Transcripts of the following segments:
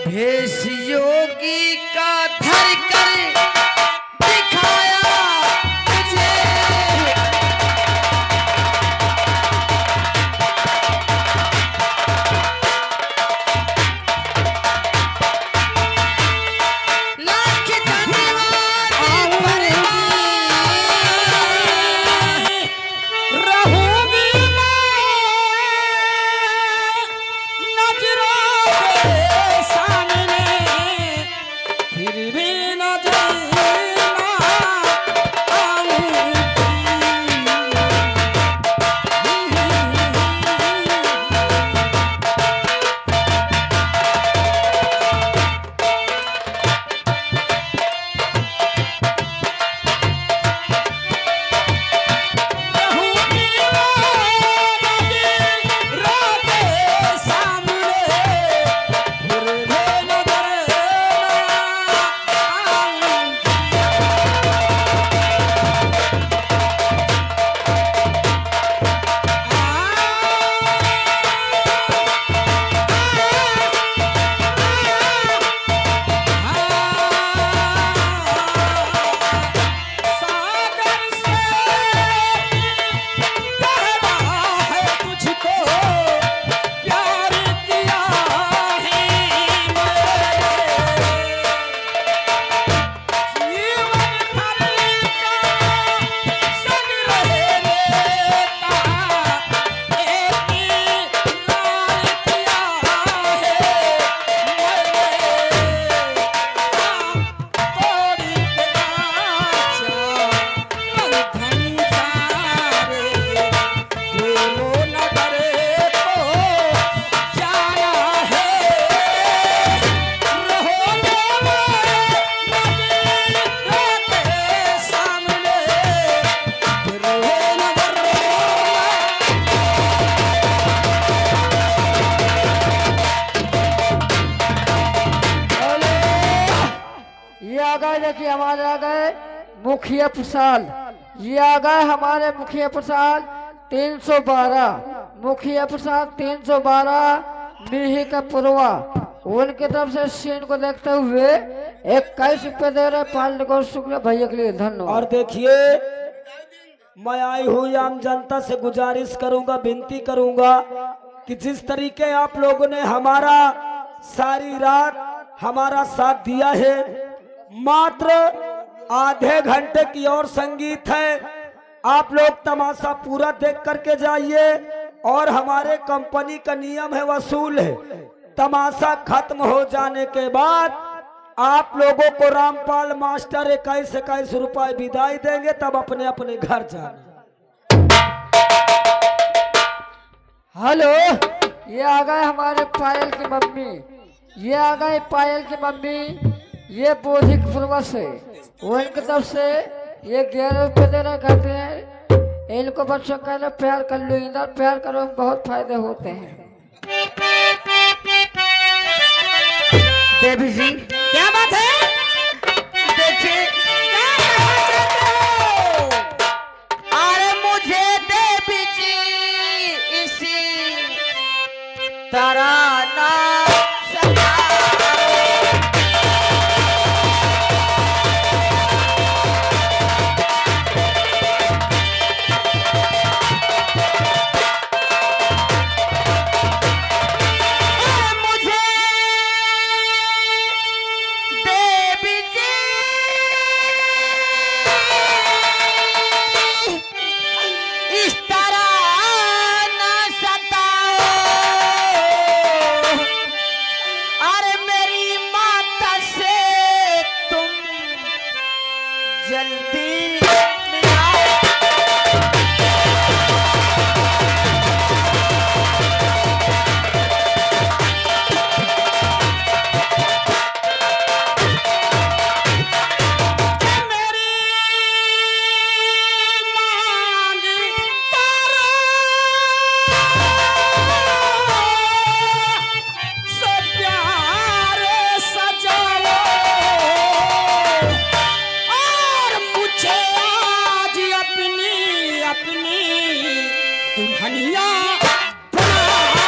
भेष योगी का धर कर दिखाया तुझे। लाख धन्यवाद रहूंगी नजरों के सामने, फिर भी नजर ना आऊंगी। रहूंगी नजरों के सामने, फिर भी नजर ना आऊंगी। सागर से कहना है तुझको, प्यार किया है मैंने। जीवन भर का संग रहने का एक इकरार किया है मैंने। तोड़ी के आचा बंधन सारे, दोनों नगर को जाना है। रहोगे नजरों के सामने, फिर वो नजर ये आ गए, देखिए हमारे आ गए मुखिया प्रसाद। ये आ गए हमारे मुखिया प्रसाद 312, मुखिया प्रसाद 312 मिही का पुरवा। उनकी तरफ से सीन को देखते हुए 21 रुपये दे रहे पालने को। शुक्रिया भैया के लिए, और धन्यवाद। देखिए, मैं आई हुई आम जनता से गुजारिश करूंगा, विनती करूंगा कि जिस तरीके आप लोगों ने हमारा सारी रात हमारा साथ दिया है, मात्र आधे घंटे की और संगीत है। आप लोग तमाशा पूरा देख करके जाइए। और हमारे कंपनी का नियम है, वसूल है। तमाशा खत्म हो जाने के बाद आप लोगों को रामपाल मास्टर 21 रुपए विदाई देंगे, तब अपने अपने घर जाना। हेलो, ये आ गए हमारे पायल की मम्मी। ये आ गए पायल की मम्मी, ये बोधिकपुरवा से। वो इनकी तरफ से ये 11 रुपये देना कहते हैं। इनको बच्चों कहना प्यार कर लो, इधर प्यार करो, बहुत फायदे होते हैं। देवी जी क्या बात है? देखिए, क्या कहना चाहते हो? अरे मुझे देवी जी इसी तरह ना सताओ। मुझे देवी जी इस तरह न सताओ। अरे मेरी माता से तुम जल्दी मिलाओ। मेरी मांग करो, सो प्यार सजाओ। और मुझे आज अपनी अपनी दुल्हनिया बनाओ।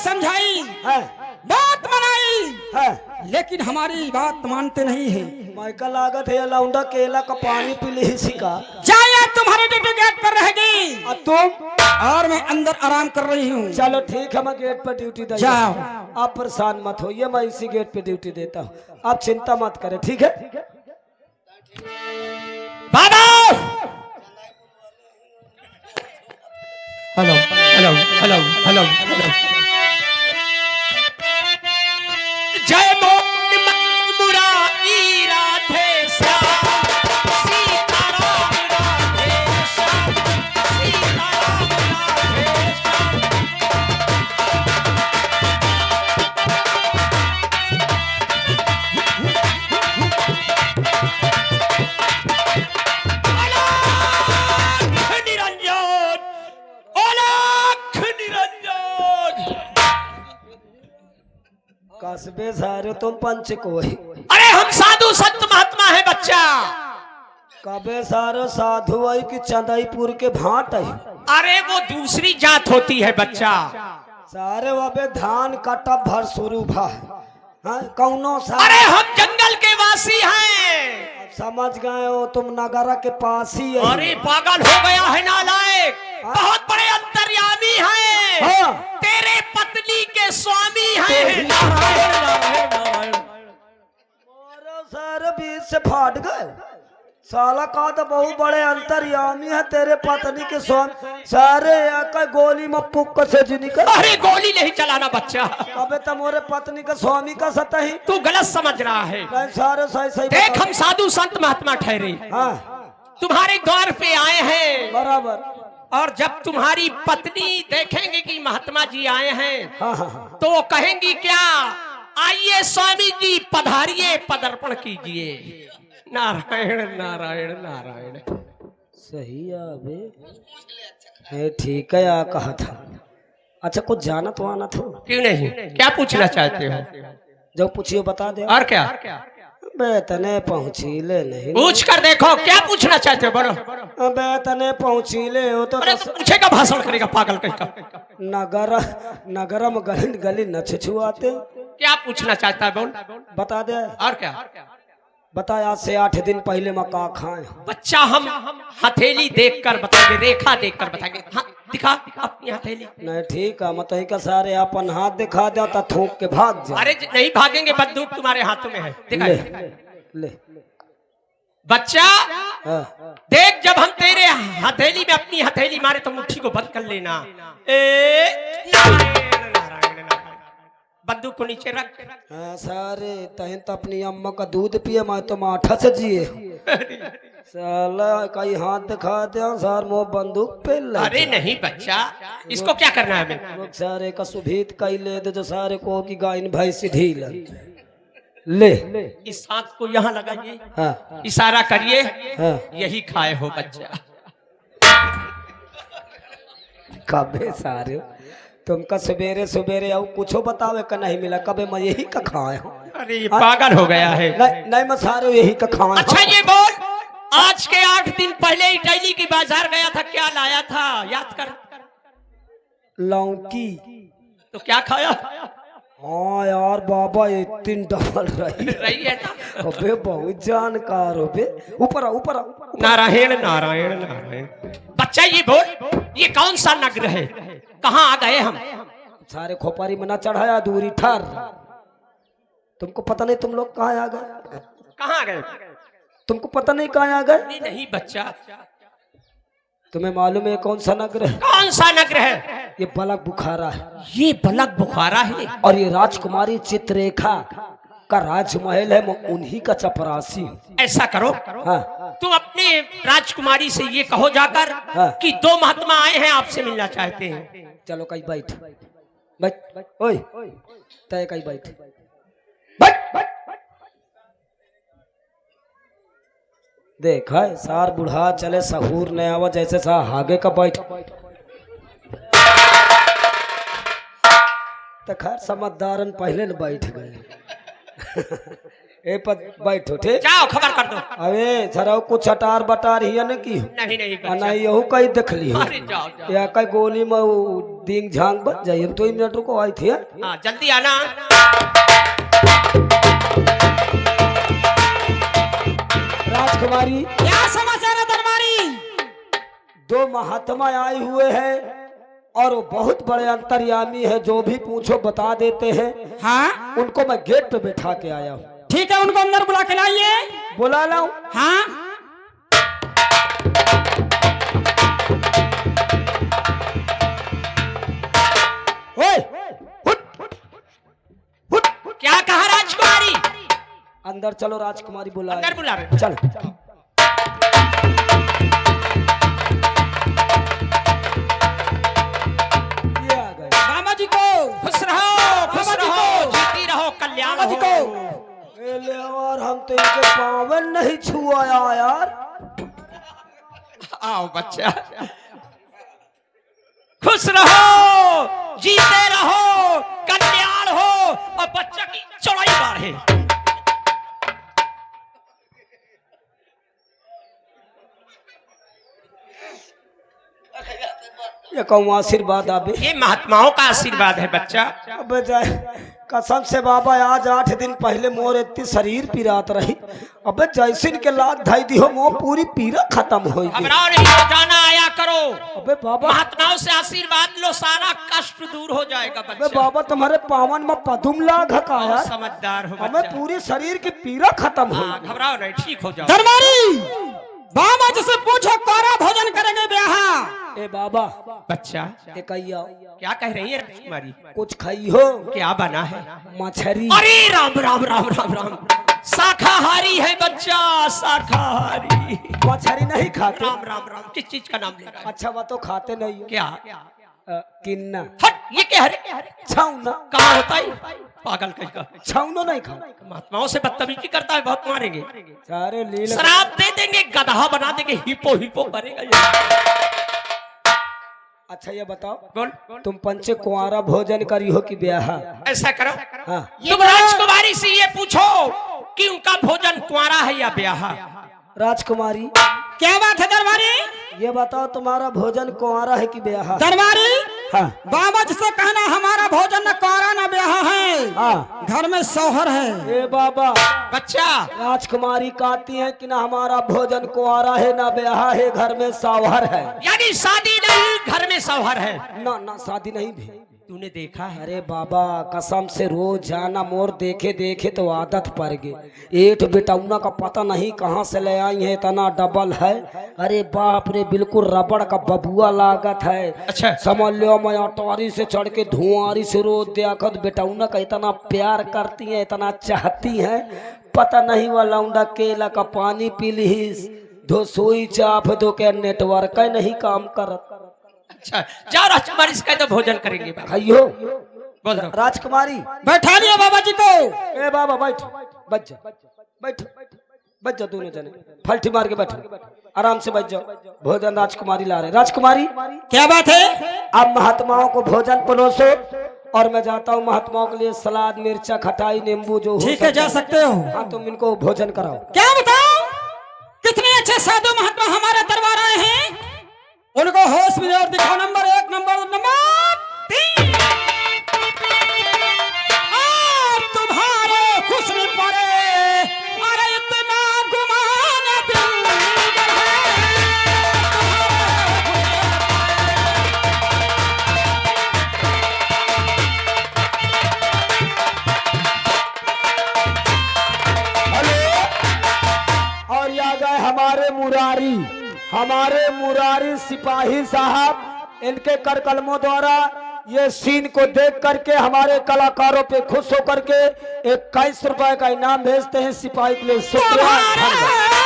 समझाई, है बात मनाई, है लेकिन हमारी बात मानते नहीं है। माइका लागत है लौंडा केला का पानी पी ली सिका। जाया तुम्हारे ड्यूटी गेट पर रहेगी और तुम और मैं अंदर आराम कर रही हूँ। चलो ठीक है, मैं गेट पर ड्यूटी दे जाओ। आप परेशान मत होइए, मैं इसी गेट पे ड्यूटी देता हूँ, आप चिंता मत करें, ठीक है। बाबा hello hello hello hello hello, जय मोहन मुरारी राधे श्याम, सीताराम राधे श्याम, सीताराम राधे श्याम। अलख निरंजन, अलख निरंजन। कसबे सारे तुम पंच को ही अरे हम साधु संत महात्मा है बच्चा। कबे सारे साधु आई कि चंदईपुर के भाट आई। अरे वो दूसरी जात होती है बच्चा। सारे वबे धान कटा भर शुरू भा हाँ, कौनो सा अरे हम जंगल के वासी हैं। अब समझ गए हो तुम नगरा के पास ही है। अरे पागल हो गया है नालायक, बहुत बड़े अंतर्यामी हैं। हाँ। तेरे पत्नी के स्वामी हैं। नारायण नारायण नारायण। और सारे बीच से फाट गए। साला का तो बहुत बड़े अंतर्यामी है तेरे पत्नी के स्वामी। सारे का गोली में पुक से जी निकल। अरे गोली नहीं चलाना बच्चा, अबे तुम्हारे पत्नी का स्वामी का सतही तू गलत समझ रहा है। सारे सही सही देख बता। हम साधु संत महात्मा ठहरे, हाँ तुम्हारे द्वार पे आए हैं, बराबर। और जब तुम्हारी पत्नी देखेंगे कि महात्मा जी आए हैं हाँ हाँ हाँ तो वो कहेंगी क्या, आइए स्वामी जी पधारिए, पदर्पण कीजिए। नारायण नारायण नारायण। सही है अबे, है ठीक है या कहा था। अच्छा कुछ जाना तो आना था, क्यों नहीं, क्या पूछना चाहते हो? जो पूछियो बता दे। और क्या बे तने पहुंची ले नहीं पूछ कर देखो, क्या पूछना चाहते हो बोलो। अबे तने पहुंची ले हो तो अरे तो पूछेगा, भाषण करेगा पागल कहीं का। नगर नगरम गली गली न छुआते। क्या पूछना चाहता है बोल, बता दे। और क्या बता, आज से 8 दिन पहले मैं का खाए। बच्चा, हम हथेली देखकर बताएंगे, रेखा देखकर बताएंगे। हाँ, दिखा अपनी हथेली। नहीं ठीक है, मत ही का सारे अपन हाथ दिखा दे तो थूक के भाग जा। अरे नहीं भागेंगे, बंदूक तुम्हारे हाथों में है। दिखा ले ले बच्चा, हाँ। देख जब हम तेरे हथेली में अपनी हथेली मारे तो मुट्ठी को बंद कर लेना। नारायण नारायण नारायण। बंदूक को नीचे रख। हाँ सारे तहन तो अपनी अम्मा का दूध पिए, मैं तो माठा से जिए। साला कई हाथ दिखा दे सार मो बंदूक पे ले। अरे नहीं बच्चा, इसको क्या करना है हमें? लोग सारे का सुभीत कई ले दे जो सारे को की गाय भाई सीधी ले। इस हाथ को यहाँ लगाइए, हाँ इशारा करिए, हाँ यही खाए हो बच्चा। कबे सारे तुमका सवेरे सवेरे आओ कुछो बतावे का नहीं मिला, कबे मैं यही का खाए हूँ। अरे ये पागल हो गया है। नहीं मैं सारे यही का खाए। अच्छा ये बोल, आज के 8 दिन पहले ही डेली की बाजार गया था, क्या लाया था याद कर। लौकी। तो क्या खाया? हाँ यार बाबा इतनी डबल रही है ना। अबे बहुत जानकार हो बे। ऊपर आ, ऊपर आ, ऊपर आ। नारायण नारायण नारायण। बच्चा ये बोल, ये कौन सा नगर है, कहाँ आ गए हम? सारे खोपारी में ना चढ़ाया, दूरी ठहर। तुमको पता नहीं तुम लोग कहाँ आ गए? कहाँ आ गए? तुमको पता नहीं कहाँ आ गए? नहीं, नहीं बच्चा। तुम्हें मालूम है कौन सा नगर है? कौन सा नगर है? ये बलक बुखारा है। ये बलक बुखारा है। और ये राजकुमारी चित्ररेखा का राजमहल है, मैं उन्हीं का चपरासी हूँ। ऐसा करो, हाँ तुम अपने राजकुमारी से ये कहो जाकर हाँ। कि 2 महात्मा आए हैं, आपसे मिलना चाहते हैं। चलो कहीं बैठ बैठ। ओए तय कहीं बैठ बैठ बैठ। देखा है सार बुढ़ा चले सहूर नहीं आवा, जैसे सा आगे का बैठ। तो खैर समझदारन पहले न बैठ गए। ए पर बैठो ठीक। जाओ खबर कर दो। अबे जरा कुछ अटार बटार ही न की नहीं नहीं आ बच्चा। नहीं यहू कहीं देख ली हो अरे जाओ जाओ। या कई गोली में वो दींग झांग बच जाइए। 2 मिनट रुको आई थी। हाँ जल्दी आना। राजकुमारी क्या समाचार है दरबारी? 2 महात्मा आए हुए हैं और वो बहुत बड़े अंतर्यामी है, जो भी पूछो बता देते हैं। हाँ उनको मैं गेट पे बैठा के आया हूँ। ठीक है, उनको अंदर बुला के लाइए। बुला लाऊं? हाँ ओए हुट, हुट। क्या कहा राजकुमारी? अंदर चलो राजकुमारी बुला अंदर बुला रहे। चल ये आ गए। बाबा जी को खुश रहो खुश रहो, जीती रहो, कल्याण बाबा जी हो। को ए ले और हम तो इनके पावन नहीं छुआया यार। आओ बच्चा, खुश रहो, जीते रहो, कल्याण हो और बच्चा की चौड़ाई बढ़े। ये कहूँ आशीर्वाद आबे। ये महात्माओं का आशीर्वाद है बच्चा। अबे जाए कसम से बाबा, आज 8 दिन पहले मोर इतनी शरीर पीरात रही। अबे जैसिन के लात धाई दी हो मोर पूरी पीरा खत्म हो गई। घबराओ नहीं, रोजाना आया करो, अबे बाबा, महात्माओं से आशीर्वाद लो, सारा कष्ट दूर हो जाएगा अबे बच्चा। बाबा तुम्हारे पावन में पदुम लाग का बहुत यार। समझदार हो हमें बच्चा। पूरी शरीर की पीरा खत्म हो हाँ गई। घबराओ नहीं, ठीक हो जाओ। दरबारी बाबा जी से पूछो कौरा भोजन करेंगे ब्याह। ए बाबा बच्चा ए कहिया क्या कह रही है राजकुमारी? कुछ खाई हो? क्या बना है? मछरी। अरे राम राम राम राम राम, शाकाहारी है बच्चा, शाकाहारी। मछरी नहीं खाते? राम राम राम, किस चीज का नाम ले रहा है? अच्छा वो तो खाते नहीं हो। क्या? किन्ना हट, ये क्या है? छाउना। कहाँ होता है? पागल कहीं का। छाउनो नहीं खा। महात्माओं से बदतमीजी करता है, बहुत मारेंगे। सारे लीला शराब दे देंगे, गधा बना देंगे, हिपो हिपो करेगा ये। अच्छा ये बताओ, बोल। तुम पंचे कुंवारा भोजन करी हो कि ब्याह? ऐसा करो, हाँ। तुम राजकुमारी से ये पूछो कि उनका भोजन कुंवारा है या ब्याह। राजकुमारी क्या बात है दरबारी? ये बताओ तुम्हारा भोजन कुंवारा है कि ब्याह? दरबारी हाँ बाबा जी से कहना हमारा भोजन न कुंवारा न ब्याह है, हाँ। घर में शौहर है। ए बाबा, बच्चा राजकुमारी कहती है कि ना हमारा भोजन कुंवारा है ना ब्याह है, घर में सावहर है। यानी शादी नहीं, घर में शौहर है। ना ना शादी नहीं भी। तूने देखा है? अरे बाबा कसम से रोज जाना मोर देखे देखे तो आदत पड़ गई। 8 बेटौना का पता नहीं कहाँ से ले आई है, इतना डबल है। अरे बाप रे, बिल्कुल रबड़ का बबुआ लागत है। अच्छा। समझ लो मैं अटवारी से चढ़ के धुआरी से रोज देखत बेटौना का इतना प्यार करती है, इतना चाहती है। पता नहीं वो लौंडा केला का पानी पी ली, धो सोई चाप दो के नेटवर्क नहीं काम करत। अच्छा जाओ, राजकुमारी से कह दो भोजन करेंगे। खाइयो बोल दो। राजकुमारी। बैठा लिया बाबा जी को। ए बाबा बैठ, बच जा, बैठ, बच जा दोनों जने, फलटी मार के बैठो, आराम से बच जाओ। भोजन राजकुमारी ला रहे। राजकुमारी क्या बात है? अब महात्माओं को भोजन परोसो और मैं जाता हूँ महात्माओं के लिए सलाद, मिर्चा, खटाई, नींबू जो हो ठीक है, जा सकते हो। हाँ तुम इनको भोजन कराओ। क्या बताओ, कितने अच्छे साधु महात्मा हमारे दरबार आए हैं। उनको होश में और दिखाओ। नंबर 1, नंबर 3 और तुम्हारे हुस्न परे, अरे इतना गुमान दिल है। और ये आ गए हमारे मुरारी सिपाही साहब। इनके कर कलमों द्वारा ये सीन को देख करके हमारे कलाकारों पे खुश होकर के 21 रुपए का इनाम भेजते हैं सिपाही के लिए। शुक्रिया, धन्यवाद।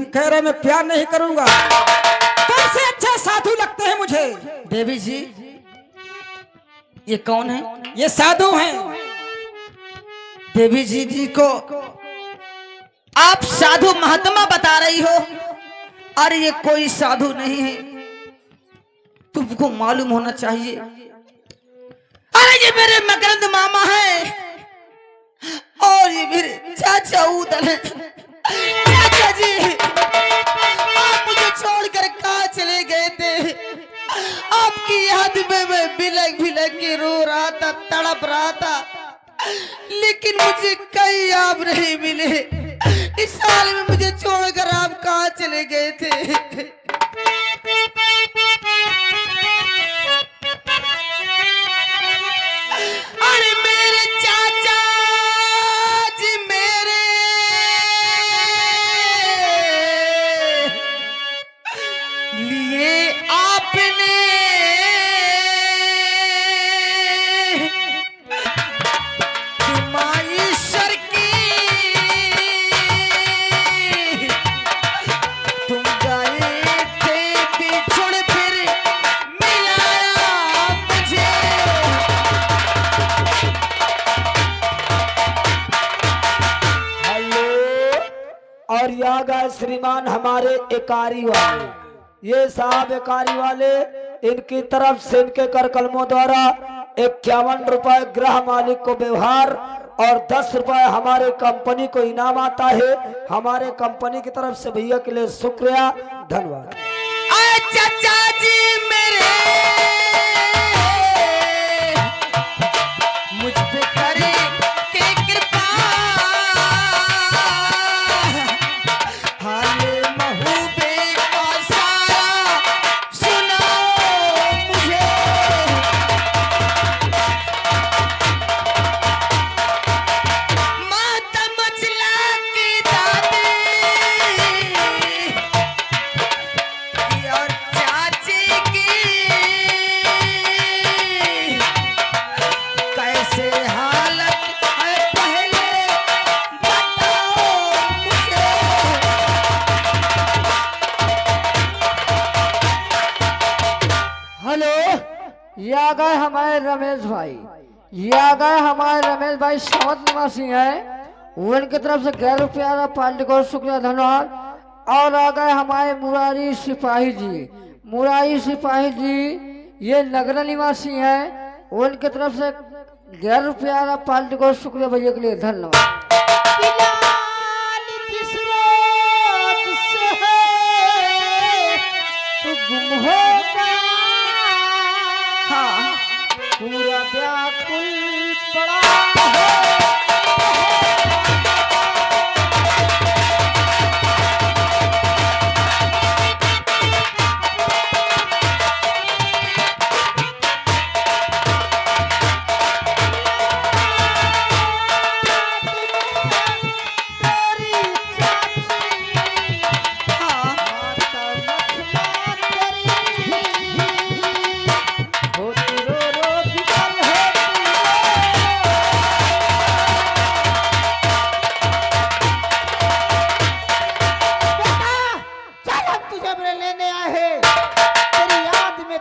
कह रहे मैं प्यार नहीं करूंगा। तुमसे अच्छे साधु लगते हैं मुझे। देवी जी ये कौन है? ये साधु हैं। देवी जी को आप साधु महात्मा बता रही हो? अरे ये कोई साधु नहीं है, तुमको मालूम होना चाहिए। अरे ये मेरे मकरंद मामा है और ये मेरे चाचा उदल है। चाचा जी आप मुझे छोड़कर कहाँ चले गए थे? आपकी याद में मैं बिलक बिलक के रो रहा था, तड़प रहा था, लेकिन मुझे कहीं आप नहीं मिले। इस साल में मुझे छोड़कर आप कहाँ चले गए थे? अरे मेरे चाचा जी मेरे लिए आपने ईश्वर की तुम गए थे बिछुड़ फिर मिलाया मुझे। हेलो। और यहाँ गए श्रीमान हमारे एकारी वाले, ये साहब एकारी वाले, इनकी तरफ से इनके कर कलमों द्वारा 51 रुपए गृह मालिक को व्यवहार और 10 रुपए हमारे कंपनी को इनाम आता है। हमारे कंपनी की तरफ से भैया के लिए शुक्रिया, धन्यवाद। चाचा जी मेरे मुझ पे करे के कृपा, हाल महबूबे का साया सुनाओ मुझे। माता मचला की दादी और चाची की कैसे हालत है पहले बताओ मुझे। हेलो। ये आ गए हमारे रमेश भाई, ये आ गए हमारे रमेश भाई सावत निवासी हैं। उनकी तरफ से 11 रुपया पार्टी को शुक्रिया, धन्यवाद। और आ गए हमारे मुरारी सिपाही जी, मुरारी सिपाही जी ये नगर निवासी हैं। उनकी तरफ से 11 रुपया पार्टी को शुक्रिया भैया के लिए, धन्यवाद। तो गुम हो गया हाँ पूरा व्याकुल पड़ा है।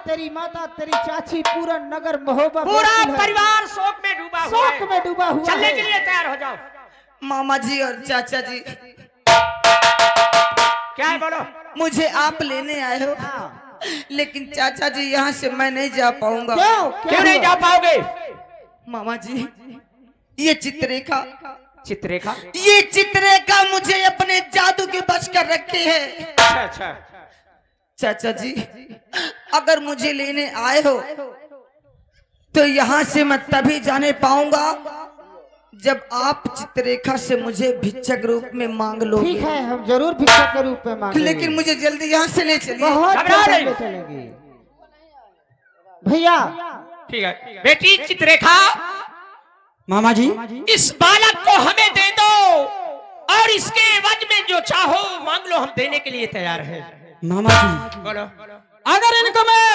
तेरी माता तेरी चाची पूरा नगर महोबा पूरा परिवार शोक में डूबा हुआ है। शोक में डूबा हुआ चलने है। के लिए तैयार हो जाओ। मामा जी और चाचा जी क्या है बोलो? मुझे आप लेने आए हो, लेकिन चाचा जी यहाँ से मैं नहीं जा पाऊंगा। क्यों नहीं जा पाओगे? मामा जी ये चित्ररेखा चित्ररेखा? ये चित्ररेखा मुझे अपने जादू के बस कर रखी है। अच्छा अच्छा। चाचा जी अगर मुझे लेने आए हो तो यहाँ से मैं तभी जाने पाऊंगा जब आप चित्ररेखा से मुझे भिक्षक रूप में मांग लो। ठीक है, हम जरूर भिक्षक के रूप में मांगेंगे। लेकिन मुझे जल्दी यहाँ से ले चलिए। बहुत घबरा जल्दी नहीं। ले चलेंगे भैया। ठीक है बेटी चित्ररेखा, मामा जी इस बालक को हमें दे दो और इसके एवज में जो चाहो मांग लो, हम देने के लिए तैयार हैं। मामा जी बोलो। अगर इनको मैं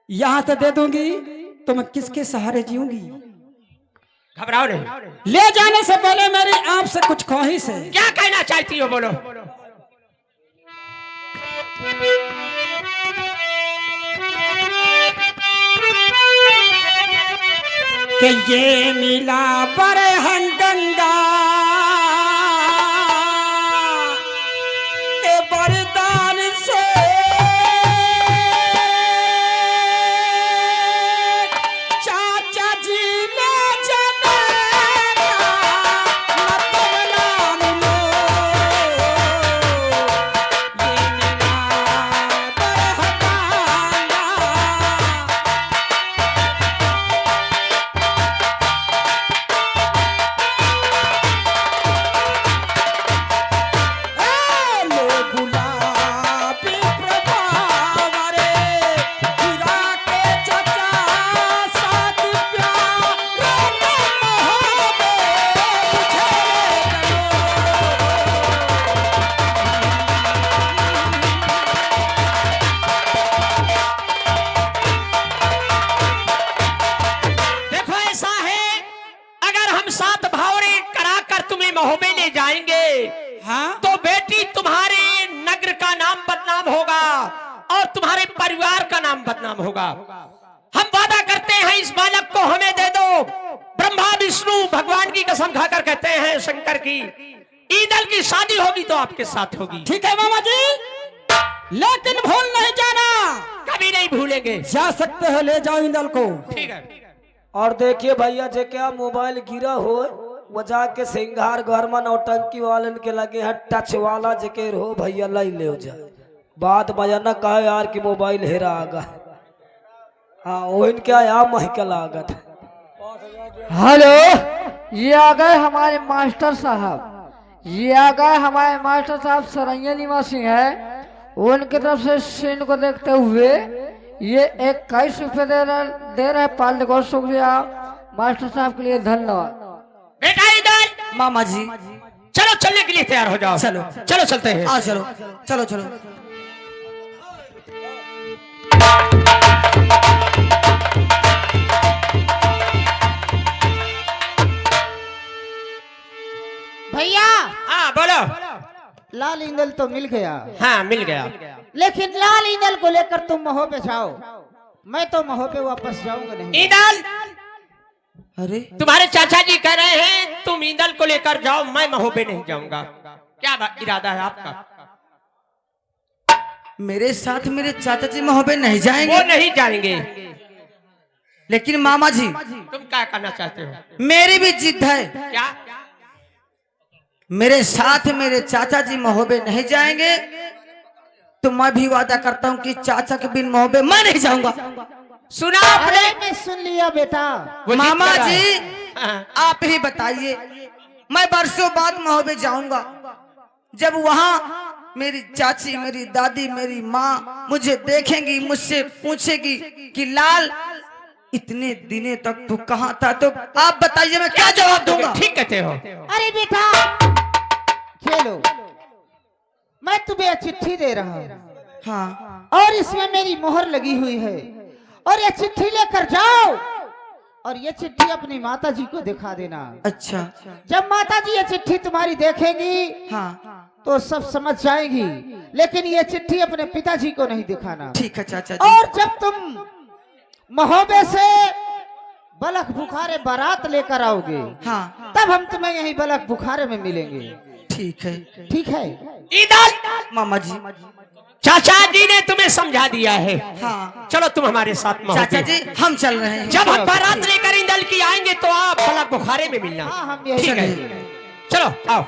यहाँ से दे दूंगी तो मैं किसके सहारे जीऊंगी? घबराओ नहीं। ले जाने से पहले मेरी आपसे कुछ ख्वाहिश है। क्या कहना चाहती हो बोलो? कि ये मिला पर हम गंगा के वरदान से चाचा जी ने जनेगा मतलब नाम लो ये मिला पर हम गंगा लो गुलाबी प्रभाव रे गिरा के चचा साथ प्यार मोहब्बत देखो ऐसा है, अगर हम सात भावरे कराकर तुम्हें महोबे ले जाएंगे हाँ तो बेटी तुम्हारे नगर का नाम बदनाम होगा और तुम्हारे परिवार का नाम बदनाम होगा। हम वादा करते हैं इस बालक को हमें दे दो। ब्रह्मा विष्णु भगवान की कसम खाकर कहते हैं शंकर की, ईदल की शादी होगी तो आपके साथ होगी। ठीक है मामा जी, लेकिन भूल नहीं जाना। कभी नहीं भूलेंगे। जा सकते हो, ले जाओ इंदल को। ठीक है। और देखिए भैया जे क्या मोबाइल गिरा हो वो जाके सिंगार घर में नौटंकी वालन के लगे है टच वाला जेके हो भैया लाई ले जा। बात मजा न कहे यार कि मोबाइल हेरा आगा। हाँ ओहिन क्या या महकल आगत। हेलो, ये आ गए हमारे मास्टर साहब। ये आ गए हमारे मास्टर साहब सरैया निवासी हैं। उनकी तरफ से सीन को देखते हुए ये 21 रुपये दे रहे पाल। बहुत शुक्रिया मास्टर साहब के लिए, धन्यवाद। बेटा इधर। मामा जी चलो चलने के लिए तैयार हो जाओ। चलो। चलो चलते हैं। आ चलो चलो चलो। भैया हाँ बोलो। लाल इंदल तो मिल गया, हाँ मिल गया। लेकिन लाल इंदल को लेकर तुम महो पे जाओ, मैं तो महो पे वापस जाऊंगा नहीं। ईदल, अरे तुम्हारे चाचा जी कह रहे हैं तुम ईदल को लेकर जाओ, मैं महोबे नहीं जाऊंगा। क्या इरादा है आपका? मेरे साथ मेरे चाचा जी महोबे नहीं जाएंगे? वो नहीं जाएंगे। लेकिन मामा जी तुम क्या करना चाहते हो? मेरी भी जिद है। क्या? मेरे साथ मेरे चाचा जी महोबे नहीं जाएंगे तो मैं भी वादा करता हूँ कि चाचा के बिन महोबे मैं नहीं जाऊंगा। सुना अरे आपने? मैं सुन लिया बेटा। वो जिद मामा कर रहा है। जी हाँ। आप ही बताइए, मैं बरसों बाद महोबे जाऊंगा, जब वहाँ मेरी चाची, मेरी दादी, मेरी माँ मुझे देखेंगी, मुझसे पूछेगी कि लाल इतने दिने तक तू कहाँ था, तो आप बताइए मैं क्या जवाब दूंगा? ठीक कहते हो। अरे बेटा खेलो, मैं तुम्हें चिट्ठी दे रहा हूँ हाँ और इसमें मेरी मोहर लगी हुई है, और ये चिट्ठी लेकर जाओ और ये चिट्ठी अपनी माता जी को दिखा देना। अच्छा जब माता जी ये चिट्ठी तुम्हारी देखेंगी हाँ तो सब समझ जाएगी, लेकिन ये चिट्ठी अपने पिताजी को नहीं दिखाना। ठीक है चाचा जी। और जब तुम महोबे से बलख बुखारे बारात लेकर आओगे हाँ तब हम तुम्हें यही बलख बुखारे में मिलेंगे। ठीक है ठीक है? ईदल, मामा जी। चाचा जी ने तुम्हें समझा दिया है। हाँ चलो तुम हमारे साथ महोबे। चाचा जी हम चल रहे हैं। जब हम बारात लेकर ईदल की आएंगे तो आप बलक बुखारे में मिलना। हाँ हम यही ठीक है, करेंगे। चलो आओ।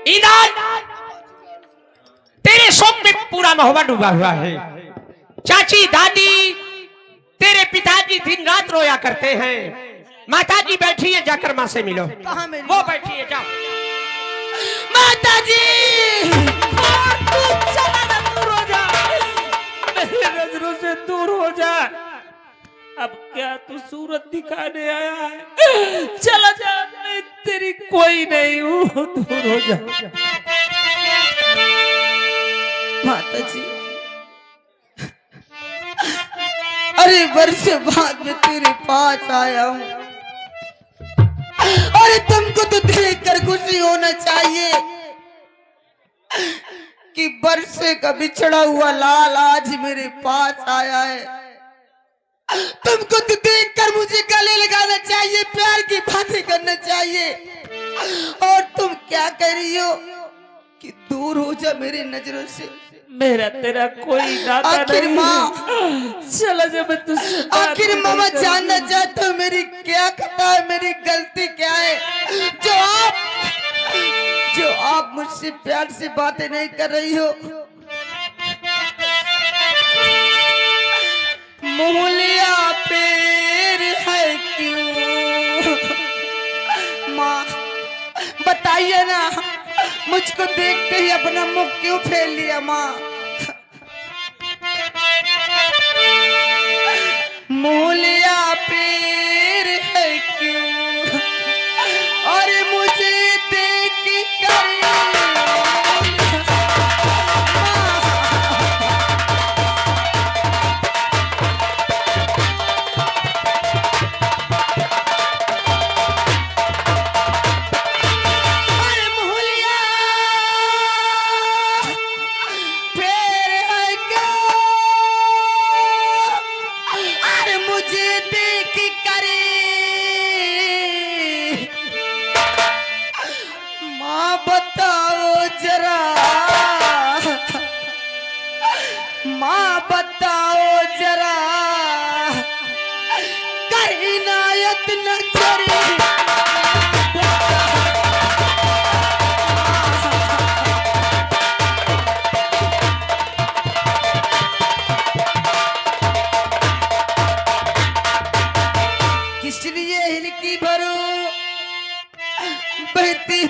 ईदल, तेरे शोक में पूरा महोबा डूबा हुआ है। चाची दादी तेरे पिताजी दिन रात रोया करते हैं। माता जी बैठी है, जाकर माँ से मिलो। कहाँ मिलो? वो बैठी है, जाओ। माता जी दूर हो जा, मेरी नजरों से दूर हो जा। अब क्या तू सूरत दिखाने आया है? चला जा, मैं तेरी कोई नहीं हूँ, दूर हो जा। माता जी, अरे वर्षों बाद में तेरे पास आया हूँ। अरे तुमको तो देख कर खुशी होना चाहिए, कि बरसे का बिछड़ा हुआ लाल आज मेरे पास आया है। तुमको तो देखकर मुझे गले लगाना चाहिए, प्यार की बातें करना चाहिए, और तुम क्या कर रही हो कि दूर हो जा मेरी नजरों से। मेरा तेरा कोई नाता आखिर नहीं माँ, चला जा, मैं तुझसे बात आखिर नहीं मामा करूंगा। जानना चाहते हो मेरी क्या खता है, मेरी गलती क्या है, जो आप मुझसे प्यार से बातें नहीं कर रही हो। मूलिया पेड़ है क्यों? माँ बताइए ना, मुझको देखते ही अपना मुख क्यों फेर लिया माँ? मूलिया पेड़ है क्यों और मुझे देख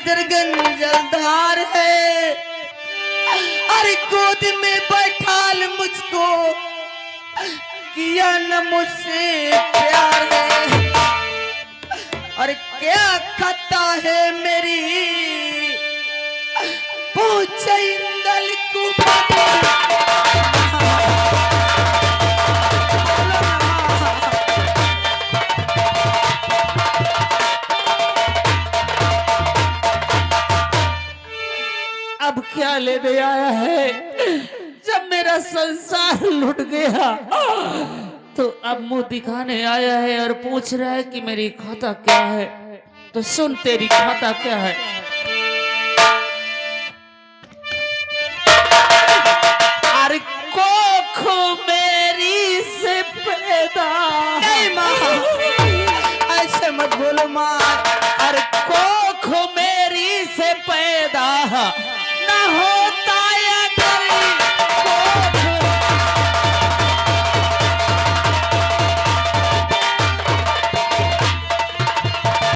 कर गंजलदार है। अरे गोद में बैठाल मुझको, किया न मुझसे प्यार है। और क्या खता है मेरी पूछ इंदल कुमारी। अब क्या लेने आया है? जब मेरा संसार लुट गया तो अब मुंह दिखाने आया है और पूछ रहा है कि मेरी खाता क्या है। तो सुन, तेरी खाता क्या है? अरे कोख मेरी से पैदा। नहीं माँ, ऐसे मत बोलो माँ। अरे कोख मेरी से पैदा न हो